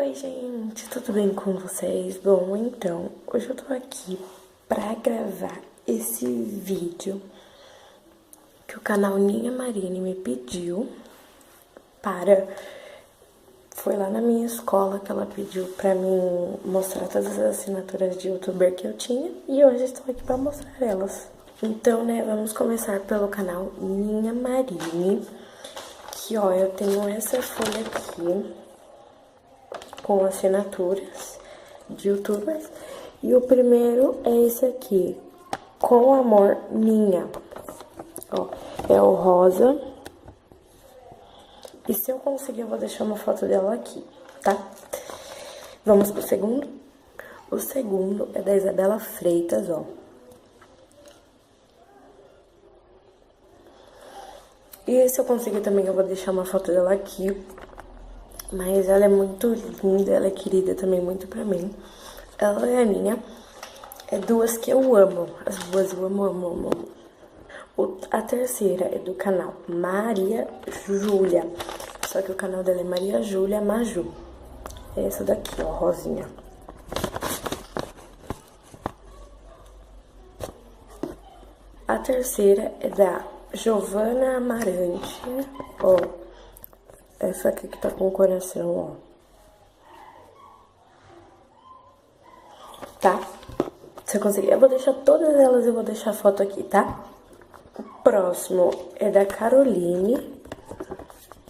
Oi, gente, tudo bem com vocês? Bom, então, hoje eu tô aqui pra gravar esse vídeo que o canal Ninha Marine me pediu para... Foi lá na minha escola que ela pediu pra mim mostrar todas as assinaturas de youtuber que eu tinha e hoje estou aqui pra mostrar elas. Então, né, vamos começar pelo canal Ninha Marine, que, ó, eu tenho essa folha aqui com assinaturas de youtubers. E o primeiro é esse aqui, Com Amor Ninha. Ó, é o rosa. E se eu conseguir, eu vou deixar uma foto dela aqui, tá? Vamos pro segundo? O segundo é da Isabela Freitas, ó. E se eu conseguir também, eu vou deixar uma foto dela aqui. Mas ela é muito linda, ela é querida também muito pra mim. Ela é a minha. É duas que eu amo. As duas eu amo. A terceira é do canal Maria Júlia. Só que o canal dela é Maria Júlia Maju. É essa daqui, ó, rosinha. A terceira é da Giovana Amarante. Ó, essa aqui que tá com o coração, ó. Tá? Se eu conseguir, eu vou deixar todas elas, eu vou deixar a foto aqui, tá? O próximo é da Caroline,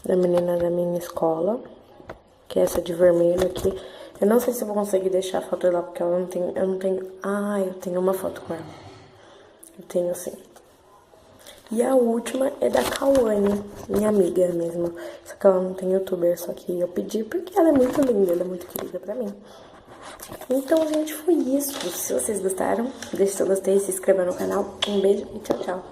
da menina da minha escola, que é essa de vermelho aqui. Eu não sei se eu vou conseguir deixar a foto dela, porque ela não tem, eu não tenho... Ah, eu tenho uma foto com ela. Eu tenho sim. E a última é da Cauane, minha amiga mesmo. Só que ela não tem youtuber, só que eu pedi porque ela é muito linda, ela é muito querida pra mim. Então, gente, foi isso. Se vocês gostaram, deixe seu gostei, se inscreva no canal. Um beijo e tchau, tchau.